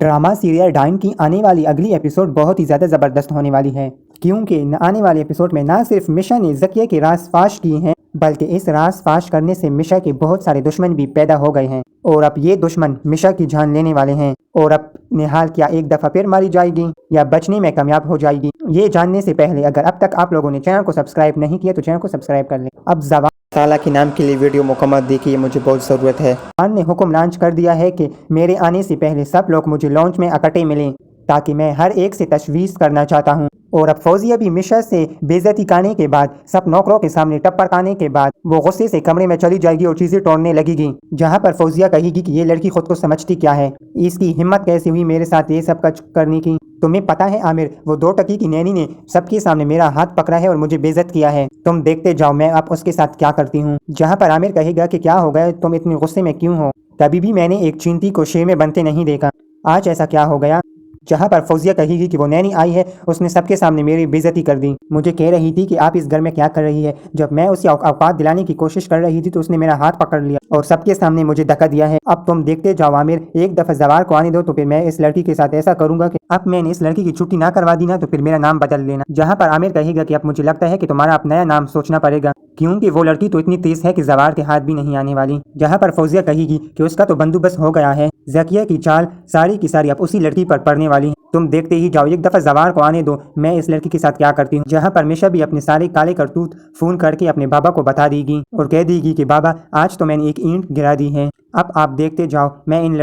Drama serial dine की आने वाली अगली एपिसोड बहुत ही ज़्यादा ज़बरदस्त होने वाली है, क्योंकि आने वाले एपिसोड में ना सिर्फ मिशा ने ज़किया के राज फाश किए हैं, बल्कि इस राज फाश करने से मिशा के बहुत सारे दुश्मन भी पैदा हो गए हैं और अब ये दुश्मन मिशा की जान लेने वाले हैं। और अब निहाल क्या एक दफ़ा फिर मारी जाएगी या बचने में कामयाब हो जाएगी, ये जानने से पहले अगर अब तक आप लोगों ने चैनल को सब्सक्राइब नहीं किया तो चैनल को सब्सक्राइब कर लें। अब जवान साला के नाम के लिए वीडियो मुकम्मल देखिए, मुझे बहुत ज़रूरत है। खान ने हुक्म लॉन्च कर दिया है कि मेरे आने से पहले सब लोग मुझे लॉन्च में इकट्ठे मिलें, ताकि मैं हर एक से तशवीश करना चाहता हूँ। और अब फौजिया भी मिशा से बेइज्जती करने के बाद, सब नौकरों के सामने टप्पर खाने के बाद वो गुस्से से कमरे में चली जाएगी और चीज़ें तोड़ने लगेगी, जहाँ पर फौजिया कहेगी कि ये लड़की खुद को समझती क्या है, इसकी हिम्मत कैसे हुई मेरे साथ ये सब कुछ करने की। तुम्हें पता है आमिर, वो 2 टकी की नैनी ने सबके सामने मेरा हाथ पकड़ा है और मुझे बेइज्जत किया है, तुम देखते जाओ मैं अब उसके साथ क्या करती हूँ। जहाँ पर आमिर कहेगा कि क्या हो गया, तुम इतने गुस्से में क्यों हो, कभी भी मैंने एक चींटी को शेर में बनते नहीं देखा, आज ऐसा क्या हो गया। जहाँ पर फौजिया कहेगी कि वो नैनी आई है, उसने सबके सामने मेरी बेइज्जती कर दी, मुझे कह रही थी कि आप इस घर में क्या कर रही है, जब मैं उसे औकात दिलाने की कोशिश कर रही थी तो उसने मेरा हाथ पकड़ लिया और सबके सामने मुझे धक्का दिया है। अब तुम देखते जाओ आमिर, एक दफ़ा जवार को आने दो तो फिर मैं इस लड़की के साथ ऐसा करूंगा कि अब मैंने इस लड़की की छुट्टी ना करवा दी ना तो फिर मेरा नाम बदल लेना। जहाँ पर आमिर कहेगा कि अब मुझे लगता है कि तुम्हारा अब नया नाम सोचना पड़ेगा, क्योंकि वो लड़की तो इतनी तेज है कि जवार के हाथ भी नहीं आने वाली। जहाँ पर फौजिया कहेगी कि उसका तो बंदोबस्त हो गया है, ज़किया की चाल सारी की सारी अब उसी लड़की पर पड़ने वाली है, तुम देखते ही जाओ, एक दफ़ा जवार को आने दो, मैं इस लड़की के साथ क्या करती हूँ। जहाँ पर मिशा भी अपने सारे काले करतूत फ़ोन करके अपने बाबा को बता देगी और कह देगी कि बाबा आज तो मैंने एक ईंट गिरा दी है, अब आप देखते जाओ मैं इन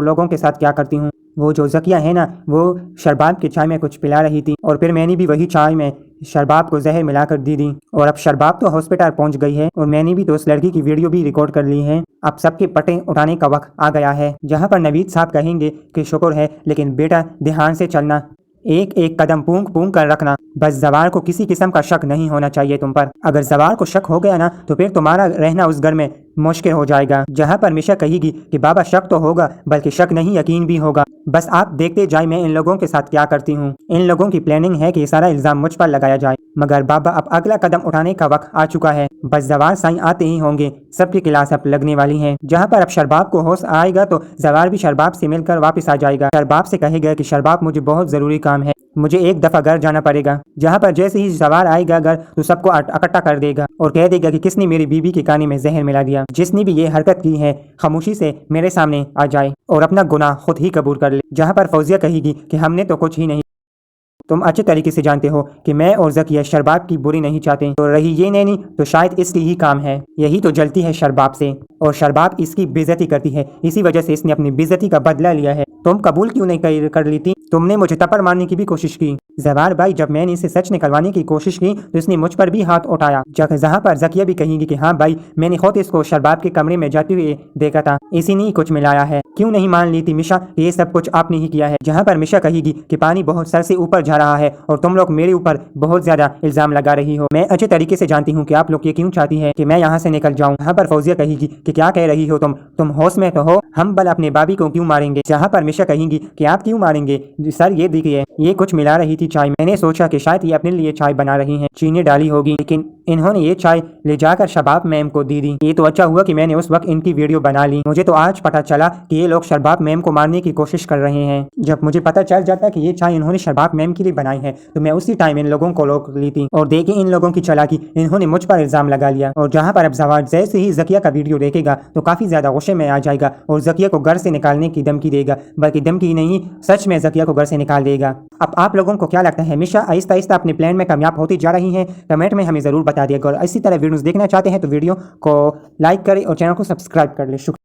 लोगों के साथ क्या करती हूँ। वो जो ज़किया है ना, वो शरबाब की चाय में कुछ पिला रही थी और फिर मैंने भी वही चाय में शरबाब को जहर मिलाकर दे दी और अब शरबाब तो हॉस्पिटल पहुंच गई है और मैंने भी तो उस लड़की की वीडियो भी रिकॉर्ड कर ली है। अब सबके पटे उठाने का वक्त आ गया है। जहां पर नवीद साहब कहेंगे कि शुक्र है, लेकिन बेटा ध्यान से चलना, एक एक कदम पूंग पूंग कर रखना, बस जवार को किसी किस्म का शक नहीं होना चाहिए तुम पर। अगर जवार को शक हो गया ना तो फिर तुम्हारा रहना उस घर में मुश्किल हो जाएगा। जहाँ पर मिशा कहेगी कि बाबा शक तो होगा, बल्कि शक नहीं यकीन भी होगा, बस आप देखते जाए मैं इन लोगों के साथ क्या करती हूँ। इन लोगों की प्लानिंग है कि ये सारा इल्ज़ाम मुझ पर लगाया जाए, मगर बाबा अब अगला कदम उठाने का वक्त आ चुका है, बस जवार साईं आते ही होंगे, सबकी क्लास अब लगने वाली है। जहाँ पर अब शरबाब को होश आएगा तो जवार भी शरबाब से मिलकर वापस आ जाएगा। शरबाब से कहेगा कि शरबाब मुझे बहुत ज़रूरी काम है, मुझे एक दफ़ा घर जाना पड़ेगा। जहाँ पर जैसे ही जवार आएगा घर तो सबको इकट्ठा कर देगा और कह देगा कि किसने मेरी बीबी के काने में जहर मिला दिया, जिसने भी ये हरकत की है खामोशी से मेरे सामने आ जाए और अपना गुनाह खुद ही कबूल कर ले। जहाँ पर फौजिया कहेगी कि हमने तो कुछ ही नहीं, तुम अच्छे तरीके से जानते हो कि मैं और ज़किया शरबाब की बुरी नहीं चाहते, तो रही ये नैनी तो शायद इसकी ही काम है, यही तो जलती है शरबाब से और शरबाब इसकी बेइज्जती करती है, इसी वजह से इसने अपनी बेइज्जती का बदला लिया है। तुम कबूल क्यों नहीं कर लेती, तुमने मुझे तपर मारने की भी कोशिश की जवार भाई, जब मैंने इसे सच निकलवाने की कोशिश की तो इसने मुझ पर भी हाथ उठाया। जहाँ पर ज़किया भी कहेगी कि हाँ भाई, मैंने खुद इसको शरबाब के कमरे में जाते हुए देखा था, इसी ने कुछ मिलाया है, क्यों नहीं मान ली थी मिशा, ये सब कुछ आपने ही किया है। जहाँ पर मिशा कहेगी कि पानी बहुत सर से ऊपर जा रहा है और तुम लोग मेरे ऊपर बहुत ज्यादा इल्जाम लगा रही हो, मैं अच्छे तरीके से जानती हूँ कि आप लोग ये क्यों चाहती है कि मैं यहाँ से निकल जाऊँ। यहाँ पर फौजिया कहेगी कि क्या कह रही हो तुम होश में तो हो, हम बल अपने बाबी को क्यों मारेंगे। जहाँ पर मिशा कहेगी कि आप क्यों मारेंगे सर, ये देखिए ये कुछ मिला रही थी चाय, मैंने सोचा कि शायद ये अपने लिए चाय बना रही हैं, चीनी डाली होगी, लेकिन इन्होंने ये चाय ले जाकर शरबाब मैम को दे दी। ये तो अच्छा हुआ कि मैंने उस वक्त इनकी वीडियो बना ली, मुझे तो आज पता चला कि ये लोग शरबाब मैम को मारने की कोशिश कर रहे हैं। जब मुझे पता चल जाता कि ये चाय इन्होंने शरबाब मैम के लिए बनाई है तो मैं उसी टाइम इन लोगों को रोक ली थी, और देखिए इन लोगों की चालाकी, इन्होंने मुझ पर इल्जाम लगा लिया। और जहाँ पर अब जवार जैसे ही ज़किया का वीडियो देखेगा तो काफी ज्यादा गुस्से में आ जाएगा और ज़किया को घर से निकालने की धमकी देगा, बल्कि धमकी नहीं, सच में ज़किया को घर से निकाल देगा। अब आप लोगों को क्या लगता है, मिशा आहिस्ता आहिस्ता अपने प्लान में कामयाब होती जा रही है? कमेंट में हमें ज़रूर बता दिएगा और इसी तरह वीडियोस देखना चाहते हैं तो वीडियो को लाइक करें और चैनल को सब्सक्राइब कर लें। शुक्रिया।